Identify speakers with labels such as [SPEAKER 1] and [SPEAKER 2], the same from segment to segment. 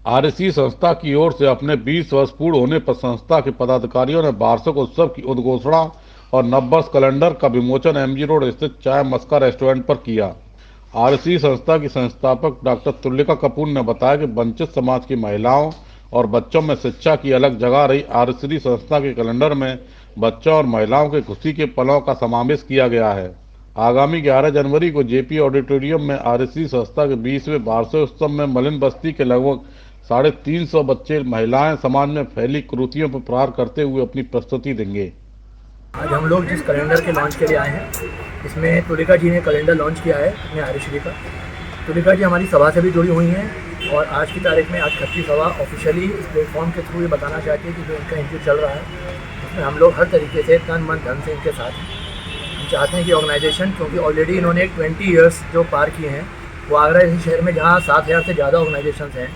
[SPEAKER 1] RSC संस्था की ओर से अपने 20 वर्ष पूर्ण होने पर संस्था के पदाधिकारियों ने वार्षिक उत्सव की उद्घोषणा और नववर्ष कैलेंडर का विमोचन एमजी रोड स्थित चाय मस्का रेस्टोरेंट पर किया। आरएससी संस्था की संस्थापक डॉक्टर तुलिका कपूर ने बताया कि वंचित समाज की महिलाओं और बच्चों में शिक्षा की अलग जगह रही आरएससी संस्था के कैलेंडर में बच्चों और महिलाओं के खुशी के पलों का समावेश किया गया है। आगामी 11 जनवरी को जेपी ऑडिटोरियम में आरएससी संस्था के 20वें वार्षिक उत्सव में मलिन बस्ती के लगभग 350 बच्चे महिलाएं समाज में फैली कुरीतियों पर प्रहार करते हुए अपनी प्रस्तुति देंगे।
[SPEAKER 2] आज हम लोग जिस कैलेंडर के लॉन्च के लिए आए हैं, इसमें तुलिका जी ने कैलेंडर लॉन्च किया है अपने आरएससी का। तुलिका जी हमारी सभा से भी जुड़ी हुई हैं और आज की तारीख में आज खत्ती सभा ऑफिशियली इस प्लेटफॉर्म के थ्रू ये बताना चाहती है कि जो इनका एनजीओ चल रहा है उसमें हम लोग हर तरीके से तन मन धन से इनके साथ हैं। हम चाहते हैं कि ऑर्गेनाइजेशन, क्योंकि ऑलरेडी इन्होंने 20 ईयर्स जो पार किए हैं, वो आगरा जैसे शहर में जहाँ 7,000 से ज़्यादा ऑर्गेनाइजेशन हैं,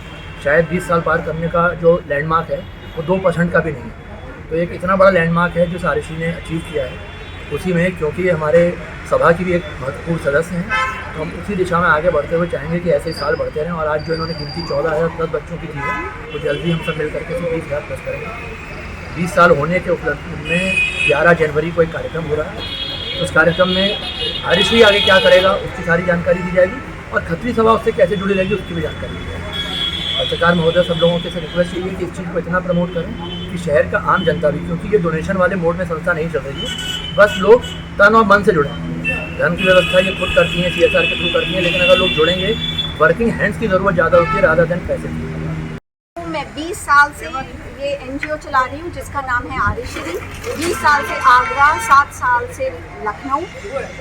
[SPEAKER 2] शायद 20 साल पार करने का जो लैंडमार्क है वो 2% का भी नहीं है। तो एक इतना बड़ा लैंडमार्क है जो आरएससी ने अचीव किया है। उसी में, क्योंकि ये हमारे सभा की भी एक महत्वपूर्ण सदस्य हैं, तो हम उसी दिशा में आगे बढ़ते हुए चाहेंगे कि ऐसे ही साल बढ़ते रहें। और आज जो इन्होंने गिनती 14,000+ बच्चों की की है, तो जल्दी हम सब मिल करके 20,000+ करेंगे। 20 साल होने के उपलक्ष्य में 11 जनवरी को एक कार्यक्रम हो रहा है। उस कार्यक्रम में आरएससी आगे क्या करेगा उसकी सारी जानकारी दी जाएगी और खत्री सभा उससे कैसे जुड़ी रहेगी उसकी भी जानकारी दी जाएगी। और सरकार महोदय सब लोगों के से रिक्वेस्ट चाहिए कि इस चीज़ को इतना प्रमोट करें कि शहर का आम जनता भी, क्योंकि ये डोनेशन वाले मोड में संस्था नहीं चल रही है, बस लोग तन और मन से जुड़ें। धन की व्यवस्था ये खुद करती हैं, सीएसआर के थ्रू करती हैं, लेकिन अगर लोग जुड़ेंगे, वर्किंग हैंड्स की ज़रूरत ज़्यादा होती है रादर देन पैसे की।
[SPEAKER 3] मैं 20 साल से ये एनजीओ चला रही हूँ जिसका नाम है आरएससी। 20 साल से आगरा, 7 साल से लखनऊ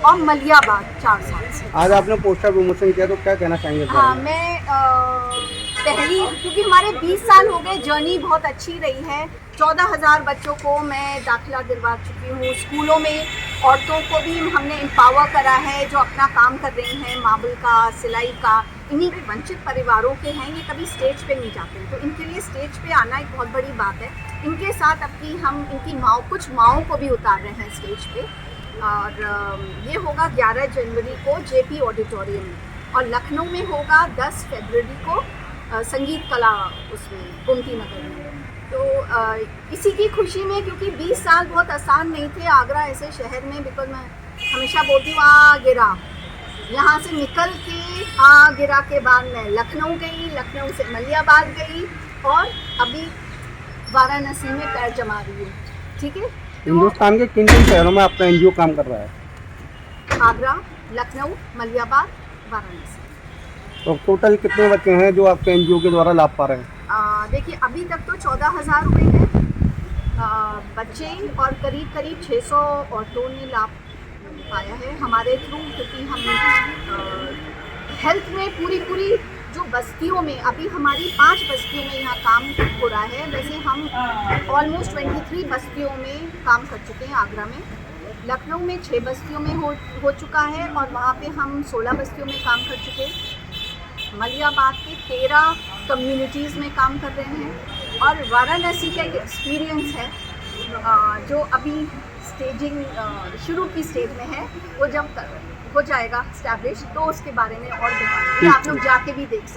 [SPEAKER 3] और मलियाबाद 4 साल से।
[SPEAKER 4] आज आपने पोस्टर प्रमोशन किया, तो क्या कहना चाहेंगे?
[SPEAKER 3] हाँ, मैं पहली, क्योंकि हमारे 20 साल हो गए, जर्नी बहुत अच्छी रही है। 14,000 बच्चों को मैं दाखिला दिलवा चुकी हूँ। स्कूलों में औरतों को भी हमने एम्पावर करा है जो अपना काम कर रही हैं, मार्बल का, सिलाई का। इन्हीं वंचित परिवारों के हैं, ये कभी स्टेज पे नहीं जाते, तो इनके लिए स्टेज पे आना एक बहुत बड़ी बात है। इनके साथ अपनी हम इनकी कुछ माओं को भी उतार रहे हैं स्टेज पे। और ये होगा 11 जनवरी को जेपी ऑडिटोरियम में, और लखनऊ में होगा 10 फरवरी को संगीत कला उसमें गोमती नगर में। तो इसी की खुशी में, क्योंकि 20 साल बहुत आसान नहीं थे आगरा ऐसे शहर में, बिकॉज मैं हमेशा बोलती हूँ गिरा, यहाँ से निकल के गिरा के बाद मैं लखनऊ गई, लखनऊ से मलियाबाद गई और अभी वाराणसी में पैर जमा रही हूँ। ठीक है,
[SPEAKER 4] हिंदुस्तान के किन किन शहरों में आपका एनजीओ काम कर रहा है?
[SPEAKER 3] आगरा, लखनऊ, मलियाबाद, वाराणसी।
[SPEAKER 4] तो टोटल कितने बच्चे हैं जो आपके एनजीओ के द्वारा लाभ पा रहे हैं?
[SPEAKER 3] देखिए, अभी तक तो 14,000 रुपये हैं बच्चे, और करीब 600 औरतों ने लाभ पाया है हमारे थ्रू, क्योंकि हम हेल्थ में पूरी जो बस्तियों में, अभी हमारी 5 बस्तियों में यहाँ काम हो रहा है। वैसे हम ऑलमोस्ट 23 बस्तियों में काम कर चुके हैं आगरा में। लखनऊ में 6 बस्तियों में हो चुका है और वहाँ पे हम 16 बस्तियों में काम कर चुके हैं। मलियाबाद के 13 कम्युनिटीज़ में काम कर रहे हैं, और वाराणसी का एक एक्सपीरियंस है जो अभी स्टेजिंग शुरू की स्टेज में है। वो जब हो जाएगा स्टैब्लिश तो उसके बारे में और बताएंगे, आप लोग जाके भी देख सकते हैं।